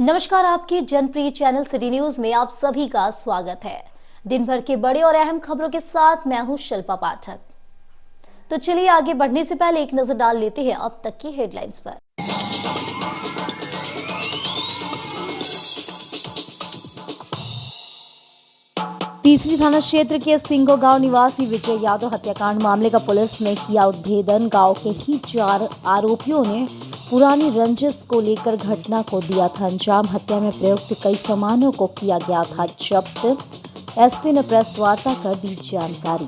नमस्कार, आपके जनप्रिय channel city news में आप सभी का स्वागत है। दिन भर के बड़े और अहम खबरों के साथ मैं हूं शिल्पा पाठक। तो चलिए आगे बढ़ने से पहले एक नजर डाल लेते हैं अब तक की हेडलाइंस पर। तीसरी थाना क्षेत्र के सिंगो गांव निवासी विजय यादव हत्याकांड मामले का पुलिस ने किया उद्भेदन। गांव के ही 4 आरोपियों ने पुरानी रंजिश को लेकर घटना को दिया था अंजाम। हत्या में प्रयुक्त कई सामानों को किया गया था जब्त। एसपी ने प्रेस वार्ता कर दी जानकारी।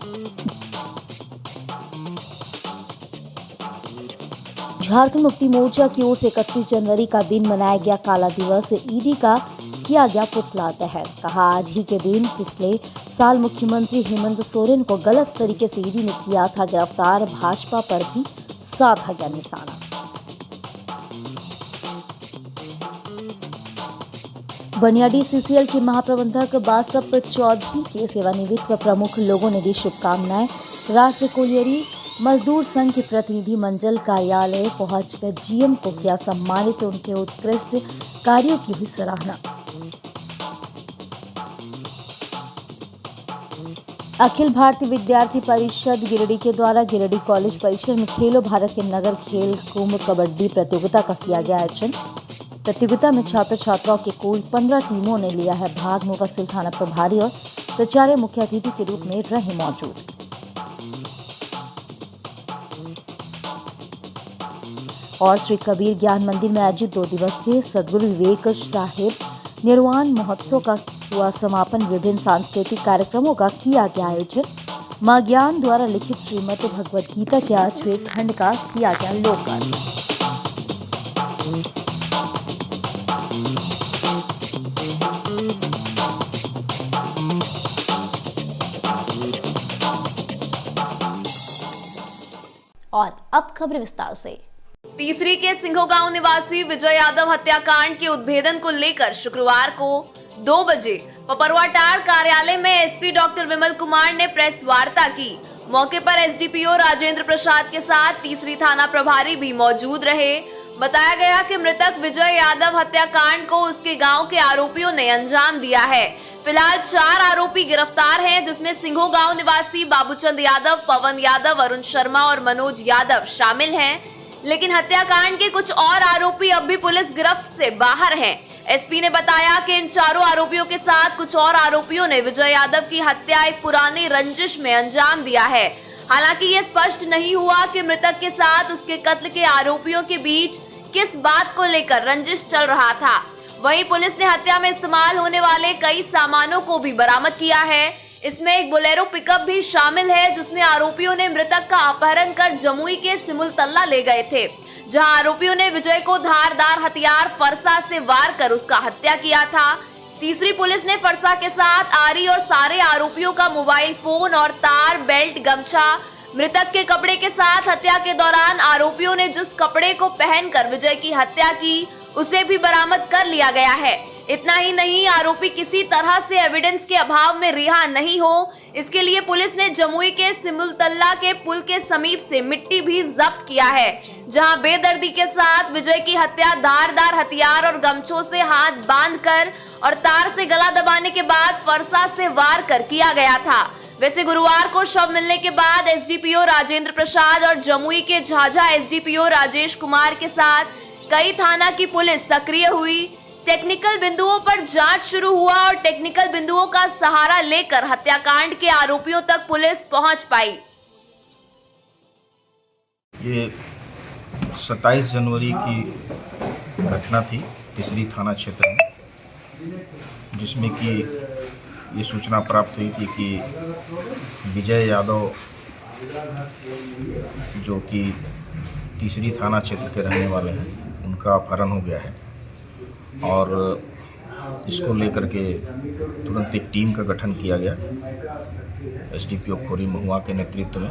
झारखंड मुक्ति मोर्चा की ओर से 31 जनवरी का दिन मनाया गया काला दिवस। ईडी का किया गया पुतला दहन। कहा, आज ही के दिन पिछले साल मुख्यमंत्री हेमंत सोरेन को गलत तरीके से ईडी ने किया था गिरफ्तार। भाजपा पर भी साधा गया निशाना। बनियाडी सीसीएल के महाप्रबंधक बासप चौधरी के सेवानिवृत्त व प्रमुख लोगों ने दी शुभकामनाएं। राष्ट्रीय कोलियरी मजदूर संघ के प्रतिनिधि मंडल कार्यालय पहुंचकर जीएम को किया सम्मानित। उनके उत्कृष्ट कार्यों की हुई सराहना। अखिल भारतीय विद्यार्थी परिषद गिरिडीह के द्वारा गिरिडीह कॉलेज परिसर में खेलो भारत के नगर खेल कुंभ कबड्डी प्रतियोगिता का किया गया आयोजन। प्रतियोगिता में छात्र छात्राओं के कुल 15 टीमों ने लिया है भाग। मुफस्सिल थाना प्रभारी और प्राचार्य मुख्य अतिथि के रूप में रहे मौजूद। और श्री कबीर ज्ञान मंदिर में आयोजित 2 दिवसीय सदगुरु विवेक साहिब निर्वाण महोत्सव का हुआ समापन। विभिन्न सांस्कृतिक कार्यक्रमों का किया गया आयोजन। मां ज्ञान द्वारा लिखित श्रीमद् भगवद गीता के 8वें खंड का किया गया लोकार्पण। और अब खबर विस्तार से। तीसरी के सिंघो गांव निवासी विजय यादव हत्याकांड के उद्भेदन को लेकर शुक्रवार को 2 बजे पपरवाटार कार्यालय में एसपी डॉक्टर विमल कुमार ने प्रेस वार्ता की। मौके पर एसडीपीओ राजेंद्र प्रसाद के साथ तीसरी थाना प्रभारी भी मौजूद रहे। बताया गया कि मृतक विजय यादव हत्याकांड को उसके गांव के आरोपियों ने अंजाम दिया है। फिलहाल 4 आरोपी गिरफ्तार हैं, जिसमें सिंघो गांव निवासी बाबूचंद यादव, पवन यादव, अरुण शर्मा और मनोज यादव शामिल हैं। लेकिन हत्याकांड के कुछ और आरोपी अब भी पुलिस गिरफ्त से बाहर हैं। एसपी ने बताया कि इन 4 आरोपियों के साथ कुछ और आरोपियों ने विजय यादव की हत्या एक पुरानी रंजिश में अंजाम दिया है। हालांकि ये स्पष्ट नहीं हुआ कि मृतक के साथ उसके कत्ल के आरोपियों के बीच किस बात को लेकर रंजिश चल रहा था। वहीं पुलिस ने हत्या में इस्तेमाल होने वाले कई सामानों को भी बरामद किया है। इसमें एक बोलेरो पिकअप भी शामिल है, जिसमें आरोपियों ने मृतक का अपहरण कर जमुई के सिमुलतल्ला ले गए थे, जहां आरोपियों ने विजय को धारदार हथियार फरसा से वार कर उसका हत्या किया था। तीसरी पुलिस ने फरसा के साथ आरी और सारे आरोपियों का मोबाइल फोन और तार, बेल्ट, गमछा, मृतक के कपड़े के साथ हत्या के दौरान आरोपियों ने जिस कपड़े को पहनकर विजय की हत्या की, उसे भी बरामद कर लिया गया है। इतना ही नहीं, आरोपी किसी तरह से एविडेंस के अभाव में रिहा नहीं हो, इसके लिए पुलिस ने जमुई के सिमुलतल्ला के पुल के समीप से मिट्टी भी जब्त किया है, जहां बेदर्दी के साथ विजय की हत्या धारदार हथियार और गमछों से हाथ बांधकर और तार से गला दबाने के बाद फरसा से वार कर किया गया था। वैसे गुरुवार को शव मिलने के बाद एसडीपीओ राजेंद्र प्रसाद और जमुई के झाझा एसडीपीओ राजेश कुमार के साथ कई थाना की पुलिस सक्रिय हुई। टेक्निकल बिंदुओं पर जांच शुरू हुआ और टेक्निकल बिंदुओं का सहारा लेकर हत्याकांड के आरोपियों तक पुलिस पहुंच पाई। ये 27 जनवरी की घटना थी तीसरी थाना क्षेत्र में, जिसमें कि ये सूचना प्राप्त हुई थी कि विजय यादव, जो कि तीसरी थाना क्षेत्र के रहने वाले हैं, उनका अपहरण हो गया है। और इसको लेकर के तुरंत एक टीम का गठन किया गया एसडीपीओ खोरी महुआ के नेतृत्व में,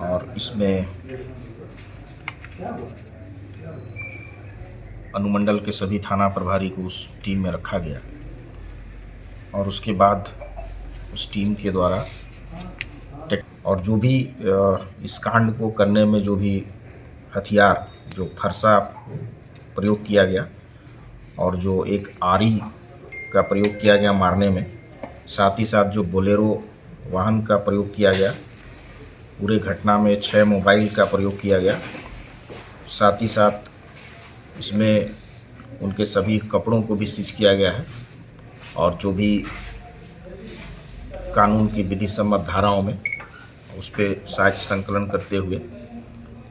और इसमें अनुमंडल के सभी थाना प्रभारी को उस टीम में रखा गया। और उसके बाद उस टीम के द्वारा और जो भी इस कांड को करने में जो भी हथियार, जो फरसा प्रयोग किया गया और जो एक आरी का प्रयोग किया गया मारने में, साथ ही साथ जो बोलेरो वाहन का प्रयोग किया गया, पूरे घटना में 6 मोबाइल का प्रयोग किया गया। साथ ही साथ इसमें उनके सभी कपड़ों को भी सीज किया गया है और जो भी कानून की विधि सम्मत धाराओं में उस पर साक्ष्य संकलन करते हुए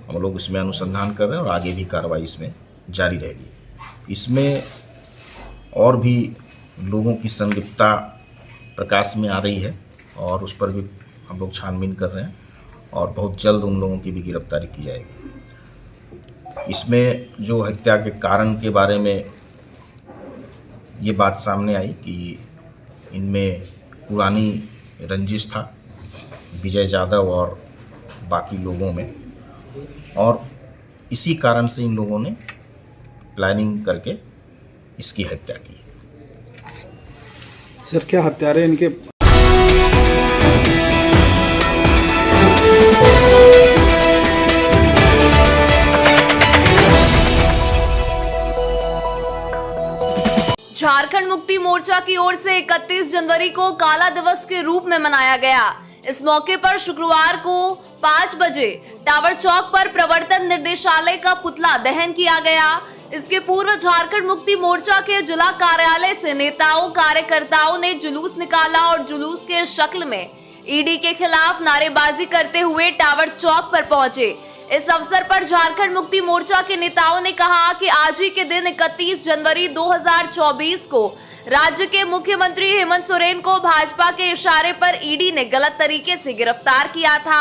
हम लोग इसमें अनुसंधान कर रहे हैं और आगे भी कार्रवाई इसमें जारी रहेगी। इसमें और भी लोगों की संलिप्तता प्रकाश में आ रही है और उस पर भी हम लोग छानबीन कर रहे हैं और बहुत जल्द उन लोगों की भी गिरफ्तारी की जाएगी। इसमें जो हत्या के कारण के बारे में ये बात सामने आई कि इनमें पुरानी रंजिश था विजय यादव और बाकी लोगों में, और इसी कारण से इन लोगों ने प्लानिंग करके इसकी हत्या की। सर, क्या हत्यारे इनके झारखंड मुक्ति मोर्चा की ओर से 31 जनवरी को काला दिवस के रूप में मनाया गया। इस मौके पर शुक्रवार को 5 बजे टावर चौक पर प्रवर्तन निर्देशालय का पुतला दहन किया गया। इसके पूर्व झारखंड मुक्ति मोर्चा के जिला कार्यालय से नेताओं कार्यकर्ताओं ने जुलूस निकाला और जुलूस के शक्ल में ईडी के खिलाफ नारेबाजी करते हुए टावर चौक पर पहुंचे। इस अवसर पर झारखंड मुक्ति मोर्चा के नेताओं ने कहा कि आज ही के दिन 31 जनवरी 2024 को राज्य के मुख्यमंत्री हेमंत सोरेन को भाजपा के इशारे पर ईडी ने गलत तरीके से गिरफ्तार किया था।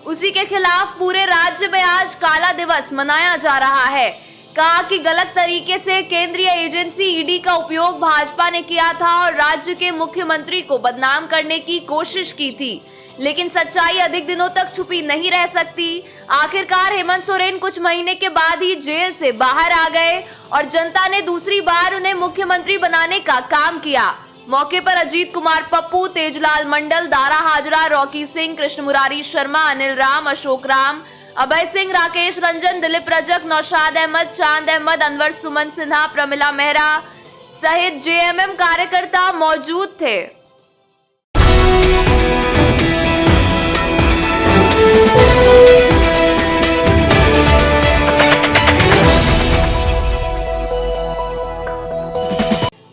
उसी के खिलाफ पूरे राज्य में आज काला दिवस मनाया जा रहा है। कहा कि गलत तरीके से केंद्रीय एजेंसी ईडी का उपयोग भाजपा ने किया था और राज्य के मुख्यमंत्री को बदनाम करने की कोशिश की थी, लेकिन सच्चाई अधिक दिनों तक छुपी नहीं रह सकती। आखिरकार हेमंत सोरेन कुछ महीने के बाद ही जेल से बाहर आ गए और जनता ने दूसरी बार उन्हें मुख्यमंत्री बनाने का काम किया। मौके पर अजीत कुमार पप्पू, तेजलाल मंडल, दारा हाजरा, रॉकी सिंह, कृष्ण मुरारी शर्मा, अनिल राम, अशोक राम, अभय सिंह, राकेश रंजन, दिलीप रजक, नौशाद अहमद, चांद अहमद, अनवर सुमन सिन्हा, प्रमिला मेहरा सहित जेएमएम कार्यकर्ता मौजूद थे।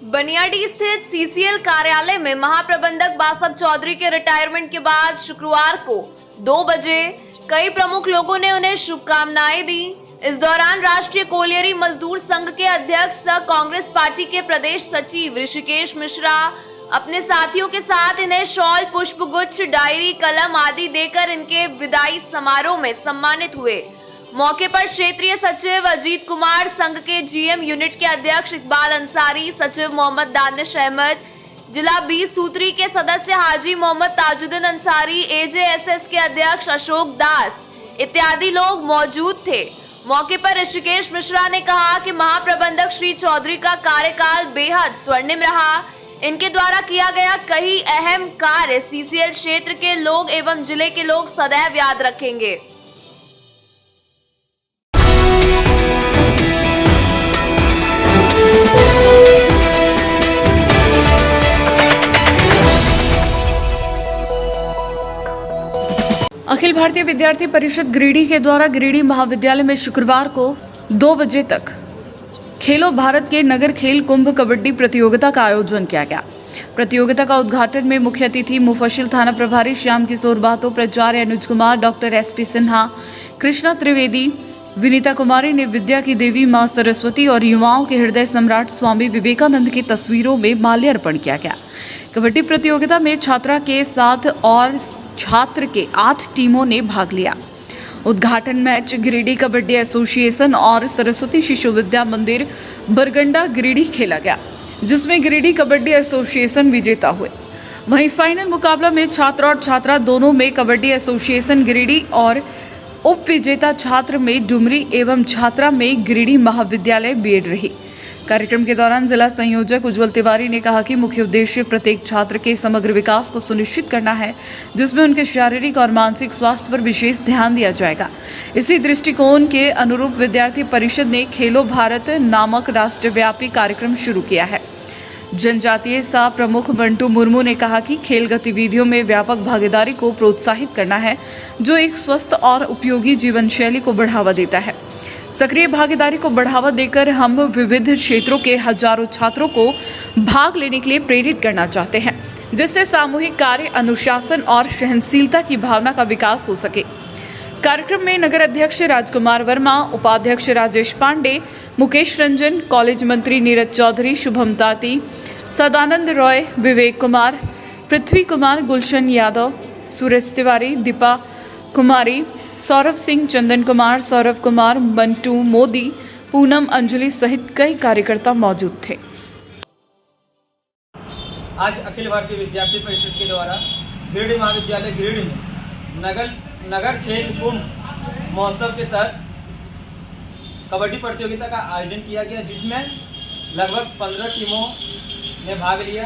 बनियाडी स्थित सीसीएल कार्यालय में महाप्रबंधक बासव चौधरी के रिटायरमेंट के बाद शुक्रवार को 2 बजे कई प्रमुख लोगों ने उन्हें शुभकामनाएं दी। इस दौरान राष्ट्रीय कोलियरी मजदूर संघ के अध्यक्ष सह कांग्रेस पार्टी के प्रदेश सचिव ऋषिकेश मिश्रा अपने साथियों के साथ इन्हें शॉल, पुष्पगुच्छ, डायरी, कलम आदि देकर इनके विदाई समारोह में सम्मानित हुए। मौके पर क्षेत्रीय सचिव अजीत कुमार, संघ के जीएम यूनिट के अध्यक्ष इकबाल अंसारी, सचिव मोहम्मद दानिश अहमद, जिला 20 सूत्री के सदस्य हाजी मोहम्मद ताजुद्दीन अंसारी, एजेएसएस के अध्यक्ष अशोक दास इत्यादि लोग मौजूद थे। मौके पर ऋषिकेश मिश्रा ने कहा कि महाप्रबंधक श्री चौधरी का कार्यकाल बेहद स्वर्णिम रहा। इनके द्वारा किया गया कई अहम कार्य सीसीएल क्षेत्र के लोग एवं जिले के लोग सदैव याद रखेंगे। अखिल भारतीय विद्यार्थी परिषद गिरिडीह के द्वारा गिरिडीह महाविद्यालय में शुक्रवार को 2 बजे तक खेलो भारत के नगर खेल कुंभ कबड्डी प्रतियोगिता का आयोजन किया गया। प्रतियोगिता का उद्घाटन में मुख्य अतिथि मुफस्सिल थाना प्रभारी श्याम किशोर बातो, प्राचार्य अनुज कुमार, डॉक्टर एसपी सिन्हा, कृष्णा त्रिवेदी, विनीता कुमारी ने विद्या की देवी मां सरस्वती और युवाओं के हृदय सम्राट स्वामी विवेकानंद की तस्वीरों में माल्यार्पण किया गया। कबड्डी प्रतियोगिता में छात्रा के साथ और छात्र के 8 टीमों ने भाग लिया। उद्घाटन मैच गिरिडीह कबड्डी एसोसिएशन और सरस्वती शिशु विद्या मंदिर बरगंडा गिरिडीह खेला गया, जिसमें गिरिडीह कबड्डी एसोसिएशन विजेता हुए। वहीं फाइनल मुकाबला में छात्र और छात्रा दोनों में कबड्डी एसोसिएशन गिरिडीह और उप विजेता छात्र में डुमरी एवं छात्रा में गिरिडीह महाविद्यालय बीएड रही। कार्यक्रम के दौरान जिला संयोजक उज्जवल तिवारी ने कहा कि मुख्य उद्देश्य प्रत्येक छात्र के समग्र विकास को सुनिश्चित करना है, जिसमें उनके शारीरिक और मानसिक स्वास्थ्य पर विशेष ध्यान दिया जाएगा। इसी दृष्टिकोण के अनुरूप विद्यार्थी परिषद ने खेलो भारत नामक राष्ट्रव्यापी कार्यक्रम शुरू किया है। जनजातीय सह प्रमुख बंटू मुर्मू ने कहा कि खेल गतिविधियों में व्यापक भागीदारी को प्रोत्साहित करना है, जो एक स्वस्थ और उपयोगी जीवन शैली को बढ़ावा देता है। सक्रिय भागीदारी को बढ़ावा देकर हम विविध क्षेत्रों के हजारों छात्रों को भाग लेने के लिए प्रेरित करना चाहते हैं, जिससे सामूहिक कार्य, अनुशासन और सहनशीलता की भावना का विकास हो सके। कार्यक्रम में नगर अध्यक्ष राजकुमार वर्मा, उपाध्यक्ष राजेश पांडे, मुकेश रंजन, कॉलेज मंत्री नीरज चौधरी, शुभम ताती, सदानंद रॉय, विवेक कुमार, पृथ्वी कुमार, गुलशन यादव, सुरेश तिवारी, दीपा कुमारी, सौरभ सिंह, चंदन कुमार, सौरभ कुमार, बंटू मोदी, पूनम अंजलि सहित कई कार्यकर्ता मौजूद थे। आज अखिल भारतीय विद्यार्थी परिषद के द्वारा गिरिडीह महाविद्यालय गिरिडीह में नगर खेल कुंभ महोत्सव के तहत कबड्डी प्रतियोगिता का आयोजन किया गया, जिसमें लगभग 15 टीमों ने भाग लिया।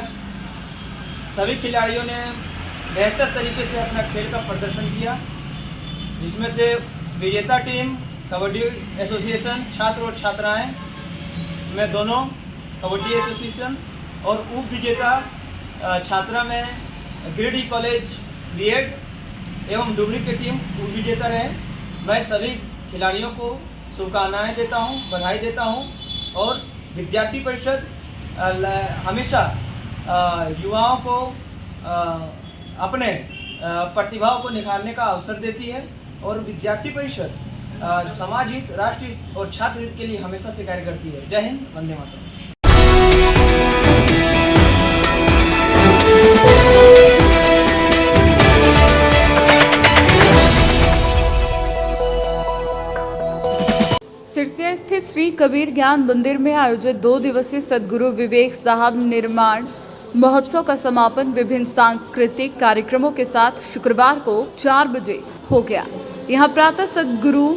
सभी खिलाड़ियों ने बेहतर तरीके से अपना खेल का प्रदर्शन किया, जिसमें से विजेता टीम कबड्डी एसोसिएशन छात्र और छात्राएं में दोनों कबड्डी एसोसिएशन और उप विजेता छात्रा में गिरिडीह कॉलेज बीएड एवं डुमरी की टीम उप विजेता रहे। मैं सभी खिलाड़ियों को शुभकामनाएं देता हूं, बधाई देता हूं और विद्यार्थी परिषद हमेशा युवाओं को अपने प्रतिभाओं को निखारने का अवसर देती है और विद्यार्थी परिषद समाज हित, राष्ट्र हित और छात्र हित के लिए हमेशा से कार्य करती है। जय हिंद, वंदे मातरम। सिरसिया स्थित श्री कबीर ज्ञान मंदिर में आयोजित 2 दिवसीय सद्गुरु विवेक साहब निर्माण महोत्सव का समापन विभिन्न सांस्कृतिक कार्यक्रमों के साथ शुक्रवार को 4 बजे हो गया। यहां प्रातः सद्गुरु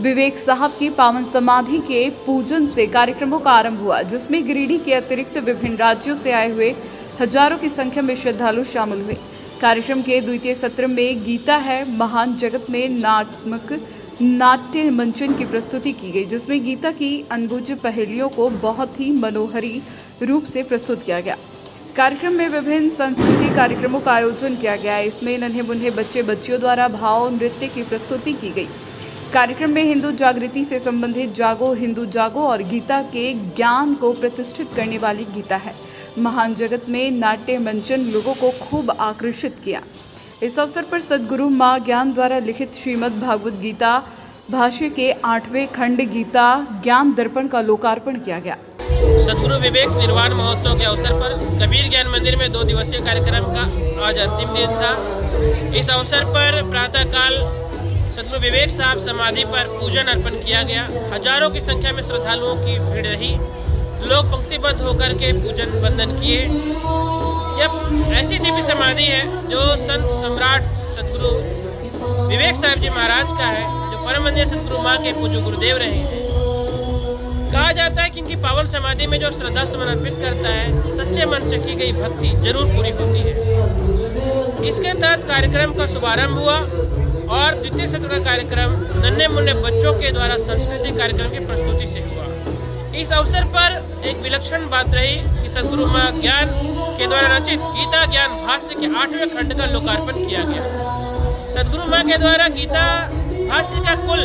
विवेक साहब की पावन समाधि के पूजन से कार्यक्रमों का आरंभ हुआ, जिसमें गिरिडीह के अतिरिक्त विभिन्न राज्यों से आए हुए हजारों की संख्या में श्रद्धालु शामिल हुए। कार्यक्रम के द्वितीय सत्र में गीता है महान जगत में नाटक नाट्य मंचन की प्रस्तुति की गई, जिसमें गीता की अनबुझ पहेलियों को बहुत ही मनोहरी रूप से प्रस्तुत किया गया। कार्यक्रम में विभिन्न सांस्कृतिक कार्यक्रमों का आयोजन किया गया। इसमें नन्हे मुन्ने बच्चे बच्चियों द्वारा भाव नृत्य की प्रस्तुति की गई। कार्यक्रम में हिंदू जागृति से संबंधित जागो हिंदू जागो और गीता के ज्ञान को प्रतिष्ठित करने वाली गीता है महान जगत में नाट्य मंचन लोगों को खूब आकर्षित किया। इस अवसर पर सद्गुरु मां ज्ञान द्वारा लिखित श्रीमद् भागवत गीता भाष्य के 8वें खंड गीता ज्ञान दर्पण का लोकार्पण किया गया। सद्गुरु विवेक निर्वाण महोत्सव के अवसर पर कबीर ज्ञान मंदिर में 2 दिवसीय कार्यक्रम का आज अंतिम दिन था। इस अवसर पर प्रातःकाल सद्गुरु विवेक साहब समाधि पर पूजन अर्पण किया गया। हजारों की संख्या में श्रद्धालुओं की भीड़ रही। लोग पंक्तिबद्ध होकर के पूजन वंदन किए। यह ऐसी दिव्य समाधि है जो संत सम्राट सद्गुरु विवेक साहब जी महाराज का है, जो परम वंदनीय सद्गुरु माँ के पूज्य गुरुदेव रहे हैं। कहा जाता है कि इनकी पावन समाधि में जो श्रद्धा सुमन अर्पित करता है, सच्चे मन से की गई भक्ति जरूर पूरी होती है। इसके तहत कार्यक्रम का शुभारंभ हुआ और द्वितीय सत्र का कार्यक्रम नन्हे मुन्ने बच्चों के द्वारा सांस्कृतिक कार्यक्रम की प्रस्तुति से हुआ। इस अवसर पर एक विलक्षण बात रही कि सद्गुरु मां ज्ञान के द्वारा रचित गीता ज्ञान भाष्य के 8वें खंड का लोकार्पण किया गया। सद्गुरु मां के द्वारा गीता भाष्य का कुल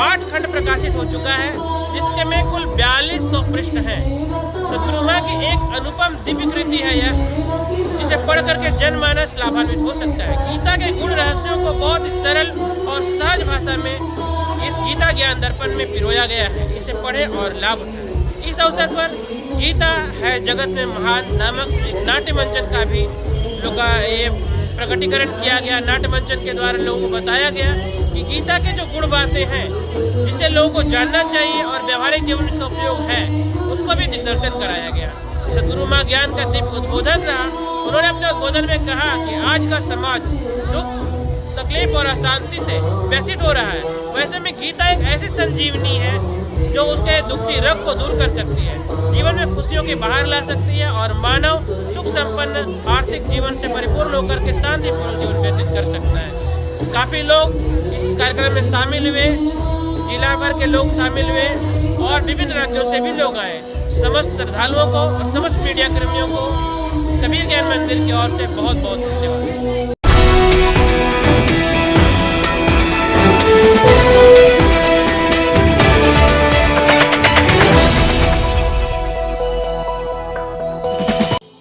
8 खंड प्रकाशित हो चुका है, जिसके में कुल 4200 पृष्ठ हैं। सद्गुरु मां की एक अनुपम दिव्य कृति है यह, जिसे पढ़ करके जनमानस लाभान्वित हो सकता है। गीता के गुण रहस्यों को बहुत ही सरल और सहज भाषा में इस गीता ज्ञान दर्पण में पिरोया गया है। इसे पढ़े और लाभ उठाएं। इस अवसर पर गीता है जगत में महान नामक एक नाट्य मंचन का भी प्रकटीकरण किया गया। नाट्य मंचन के द्वारा लोगों को बताया गया कि गीता के जो गुण बातें हैं, जिसे लोगों को जानना चाहिए और व्यवहारिक जीवन में इसका उपयोग है, उसको भी दिग्दर्शन कराया गया। सद्गुरु मां ज्ञान का दिव्य उद्बोधन रहा। उन्होंने अपने उद्बोधन में कहा कि आज का समाज दुख तकलीफ और अशांति से व्यथित हो रहा है। वैसे में गीता एक ऐसी संजीवनी है जो उसके दुखती रग को दूर कर सकती है, जीवन में खुशियों की बहार ला सकती है और मानव सुख संपन्न आर्थिक जीवन से परिपूर्ण होकर के शांतिपूर्ण जीवन व्यतीत कर सकता है। काफ़ी लोग इस कार्यक्रम में शामिल हुए, जिला भर के लोग शामिल हुए और विभिन्न राज्यों से भी लोग आए। समस्त श्रद्धालुओं को और समस्त मीडिया कर्मियों को कबीर ज्ञान मंदिर की ओर से बहुत बहुत धन्यवाद।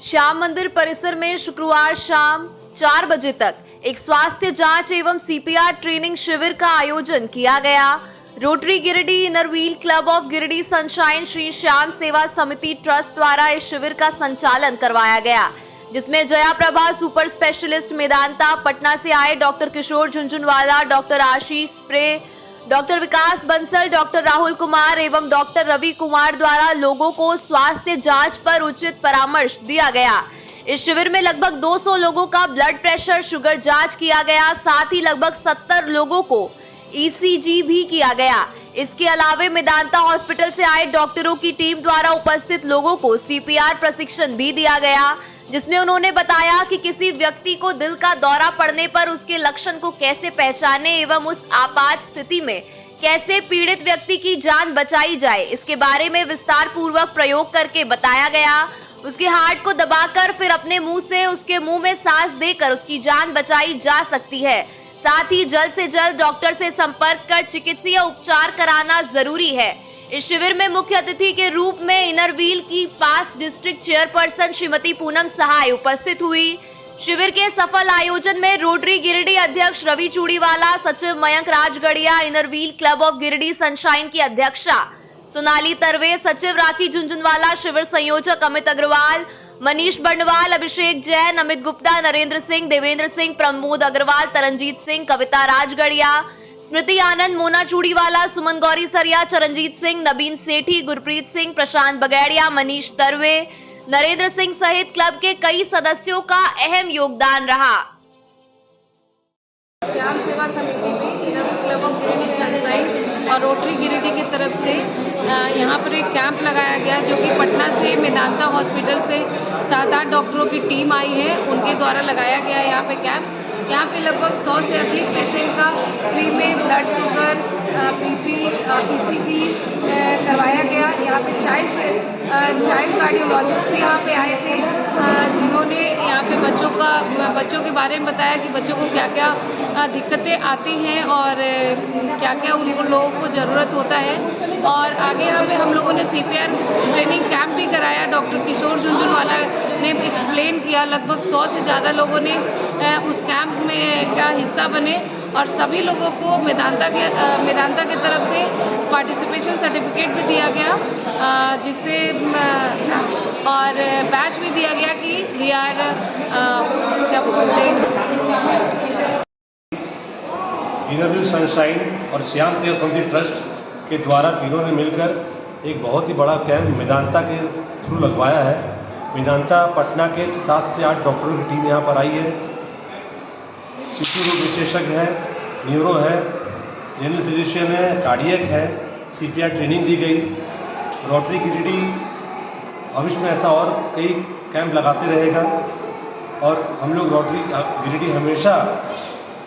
श्याम मंदिर परिसर में शुक्रवार शाम 4 बजे तक एक स्वास्थ्य जांच एवं सीपीआर ट्रेनिंग शिविर का आयोजन किया गया। Rotary Giridih inner wheel club of Giridih sunshine Shri Shyam सेवा समिति ट्रस्ट द्वारा इस शिविर का संचालन करवाया गया, जिसमें जया प्रभा सुपर स्पेशलिस्ट मेदांता, पटना से आए डॉक्टर किशोर झुंझुनवाला, डॉक्टर आशीष स्प्रे, डॉक्टर विकास बंसल, डॉक्टर राहुल कुमार एवं डॉक्टर रवि कुमार द्वारा लोगों को स्वास्थ्य जांच पर उचित परामर्श दिया गया। इस शिविर में लगभग 200 लोगों का ब्लड प्रेशर, शुगर जांच किया गया। साथ ही लगभग 70 लोगों को ईसीजी भी किया गया। इसके अलावा मेदांता हॉस्पिटल से आए डॉक्टरों की टीम द्वारा उपस्थित लोगों को सीपीआर प्रशिक्षण भी दिया गया, जिसमें उन्होंने बताया कि किसी व्यक्ति को दिल का दौरा पड़ने पर उसके लक्षण को कैसे पहचाने एवं उस आपात स्थिति में कैसे पीड़ित व्यक्ति की जान बचाई जाए, इसके बारे में विस्तार पूर्वक प्रयोग करके बताया गया। उसके हार्ट को दबाकर फिर अपने मुंह से उसके मुंह में सांस देकर उसकी जान बचाई जा सकती है। साथ ही जल्द से जल्द डॉक्टर से संपर्क कर चिकित्सीय उपचार कराना जरूरी है। इस शिविर में मुख्य अतिथि के रूप में इनर व्हील की past district chairperson Shrimati Poonam Sahay उपस्थित हुई। शिविर के सफल आयोजन में रोटरी गिरिडीह अध्यक्ष रवि चूड़ीवाला, सचिव Mayank Rajgarhia, inner wheel club of Giridih sunshine की अध्यक्षा सोनाली तरवे, सचिव राखी झुंझुनवाला, शिविर संयोजक अमित अग्रवाल, मनीष बंडवाल, अभिषेक जैन, अमित गुप्ता, नरेंद्र सिंह, देवेंद्र सिंह, प्रमोद अग्रवाल, तरनजीत सिंह, कविता राजगढ़िया, स्मृति आनंद, मोना चूड़ीवाला, सुमन गौरी सरिया, चरणजीत सिंह, नबीन सेठी, गुरप्रीत सिंह, प्रशांत बगैड़िया, मनीष तरवे, नरेंद्र सिंह सहित क्लब के कई सदस्यों का अहम योगदान रहा। श्याम सेवा समिति में inner wheel club of Giridih sunshine और रोटरी गिरिडीह की तरफ से यहाँ पर एक कैंप लगाया गया, जो कि पटना से मेदांता हॉस्पिटल से 7-8 डॉक्टरों की टीम आई है, उनके द्वारा लगाया गया है यहाँ पे कैंप। यहाँ पे लगभग 100 से अधिक पेशेंट का फ्री में ब्लड शुगर, बीपी, ईसीजी करवाया गया। यहाँ पे चाइल्ड कार्डियोलॉजिस्ट भी यहाँ पे आए थे, जिन्होंने यहाँ पे बच्चों के बारे में बताया कि बच्चों को क्या क्या दिक्कतें आती हैं और क्या क्या उनको लोगों को ज़रूरत होता है। और आगे यहाँ पे हम लोगों ने सीपीआर ट्रेनिंग कैंप भी कराया। डॉक्टर किशोर झुंझुनवाला ने एक्सप्लेन किया। लगभग 100 से ज़्यादा लोगों ने उस कैंप में का हिस्सा बने और सभी लोगों को मेदांता की तरफ से पार्टिसिपेशन सर्टिफिकेट भी दिया गया, जिससे और बैच भी दिया गया कि वी आर क्या बोलते हैं, इनर व्हील सनशाइन और श्याम सेवा समिति ट्रस्ट के द्वारा तीनों ने मिलकर एक बहुत ही बड़ा कैंप मेदांता के थ्रू लगवाया है। मेदांता पटना के 7 से 8 डॉक्टरों की टीम यहाँ पर आई है। शिशु रोग विशेषज्ञ है, न्यूरो है, जनरल फिजिशियन है, कार्डियक है, सीपीआर ट्रेनिंग दी गई। रोटरी गिरिडीह भविष्य में ऐसा और कई कैंप लगाते रहेगा और हम लोग रोटरी गिरिडीह हमेशा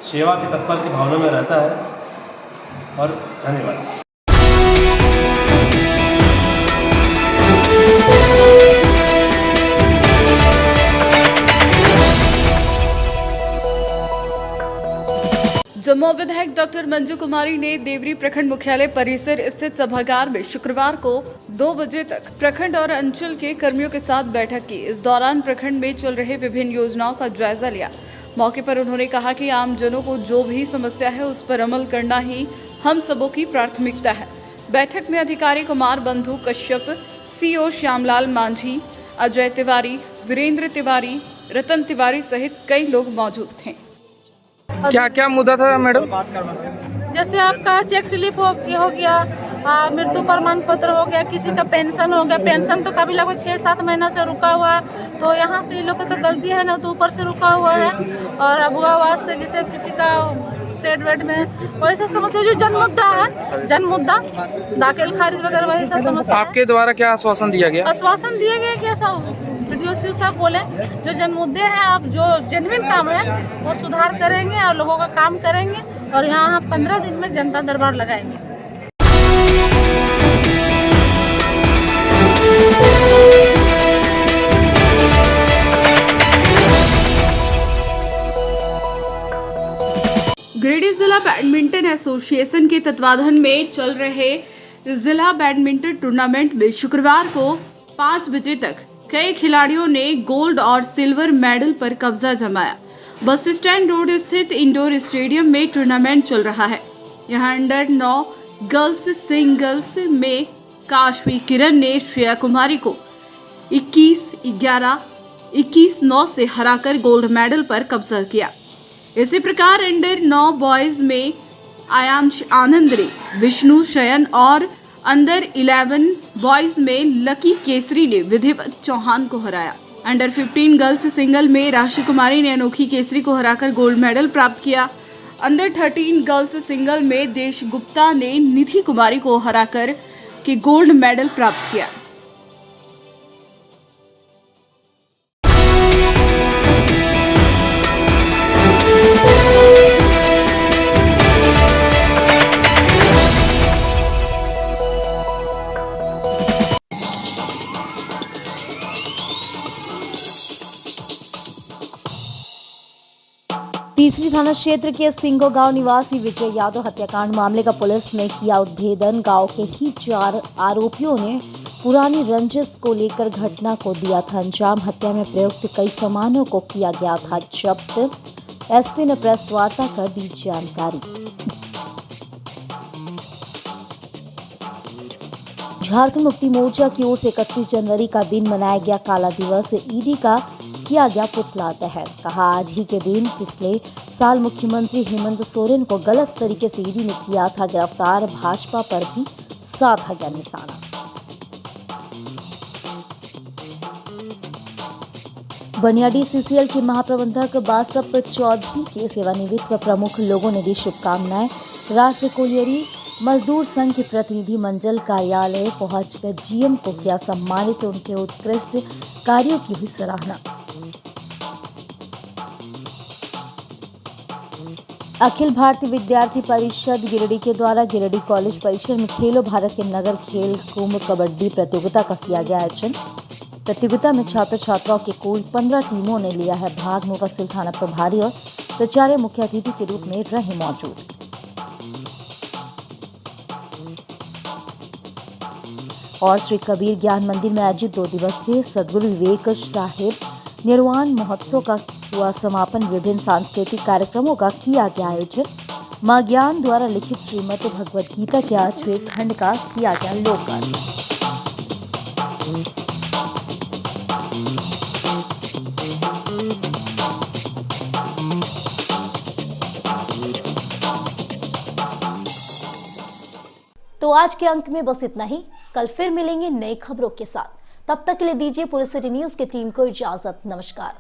सेवा के तत्पर की भावना में रहता है। और धन्यवाद। जम्मू विधायक डॉक्टर मंजू कुमारी ने देवरी प्रखंड मुख्यालय परिसर स्थित सभागार में शुक्रवार को 2 बजे तक प्रखंड और अंचल के कर्मियों के साथ बैठक की। इस दौरान प्रखंड में चल रहे विभिन्न योजनाओं का जायजा लिया। मौके पर उन्होंने कहा कि आम जनों को जो भी समस्या है उस पर अमल करना ही हम सबों की प्राथमिकता है। बैठक में अधिकारी कुमार बंधु कश्यप, सीओ श्यामलाल मांझी, अजय तिवारी, वीरेंद्र तिवारी, रतन तिवारी सहित कई लोग मौजूद थे। क्या क्या मुद्दा था मैडम? जैसे आपका चेक स्लिप हो गया, मृत्यु प्रमाण पत्र हो गया, किसी का पेंशन हो गया। पेंशन तो कभी लगभग 6-7 महीना से रुका हुआ है, तो यहाँ से ये लोग को तो गलती है ना, तो ऊपर से रुका हुआ है। और अबुआ आवास से जैसे किसी का सेट वेट में वही सब समस्या जो जन मुद्दा दाखिल खारिज वगैरह वही सब समस्या। आपके द्वारा क्या आश्वासन दिया गया? आश्वासन दिए गए कि ऐसा वीडियो साहब बोले जो जन मुद्दे हैं आप जो जेन्युइन काम है वो सुधार करेंगे और लोगों का काम करेंगे और यहाँ 15 दिन में जनता दरबार लगाएंगे। गिरिडीह जिला बैडमिंटन एसोसिएशन के तत्वाधान में चल रहे जिला बैडमिंटन टूर्नामेंट में शुक्रवार को 5 बजे तक कई खिलाड़ियों ने गोल्ड और सिल्वर मेडल पर कब्जा जमाया। बस स्टैंड रोड स्थित इंडोर स्टेडियम में टूर्नामेंट चल रहा है। यहां अंडर 9 गर्ल्स सिंगल्स में काशवी किरण ने श्रेया कुमारी को 21-11, 21-9 से हराकर गोल्ड मेडल पर कब्जा किया। इसी प्रकार अंडर 9 बॉयज में आयांश आनंद ने विष्णु शयन और अंडर 11 बॉयज में लकी केसरी ने विधिवत चौहान को हराया। अंडर 15 गर्ल्स सिंगल में राशि कुमारी ने अनोखी केसरी को हराकर गोल्ड मेडल प्राप्त किया। अंडर 13 गर्ल्स सिंगल में देश गुप्ता ने निधि कुमारी को हराकर के गोल्ड मेडल प्राप्त किया। तीसरी थाना क्षेत्र के सिंगो गांव निवासी विजय यादव हत्याकांड मामले का पुलिस ने किया उद्भेदन। गांव के ही 4 आरोपियों ने पुरानी रंजिश को लेकर घटना को दिया था अंजाम। हत्या में प्रयुक्त कई सामानों को किया गया था जब्त। एसपी ने प्रेस वार्ता कर दी जानकारी। झारखंड मुक्ति मोर्चा की ओर से 31 जनवरी का दिन मनाया गया काला दिवस। ईडी का किया गया पुतला दहन। कहा आज ही के दिन पिछले साल मुख्यमंत्री हेमंत सोरेन को गलत तरीके से ईडी ने किया था गिरफ्तार। भाजपा पर भी साधा गया निशाना। बनियाडी सीसीएल के महाप्रबंधक बासप चौधरी के सेवानिवृत्त व प्रमुख लोगों ने दी शुभकामनाएं। राष्ट्रीय कोलियरी मजदूर संघ के प्रतिनिधि मंडल कार्यालय पहुंचकर जीएम को किया सम्मानित। उनके उत्कृष्ट कार्यों की भी सराहना। अखिल भारतीय विद्यार्थी परिषद गिरिडीह के द्वारा गिरिडीह कॉलेज परिसर में खेलो भारत के नगर खेल कुंभ कबड्डी प्रतियोगिता का किया गया आयोजन। प्रतियोगिता में छात्र छात्राओं के कुल 15 टीमों ने लिया है भाग। मुफस्सिल थाना प्रभारी और प्राचार्य मुख्य अतिथि के रूप में रहे मौजूद। और श्री कबीर ज्ञान मंदिर में आयोजित 2 दिवसीय सदगुरु विवेक साहिब निर्वाण महोत्सव का हुआ समापन। विभिन्न सांस्कृतिक कार्यक्रमों का किया गया आयोजन। मां ज्ञान द्वारा लिखित श्रीमद् भगवद गीता के 8वें खंड का किया गया लोकार्पण। तो आज के अंक में बस इतना ही। कल फिर मिलेंगे नई खबरों के साथ। तब तक के लिए दीजिए पूरे सिटी न्यूज की टीम को इजाजत। नमस्कार।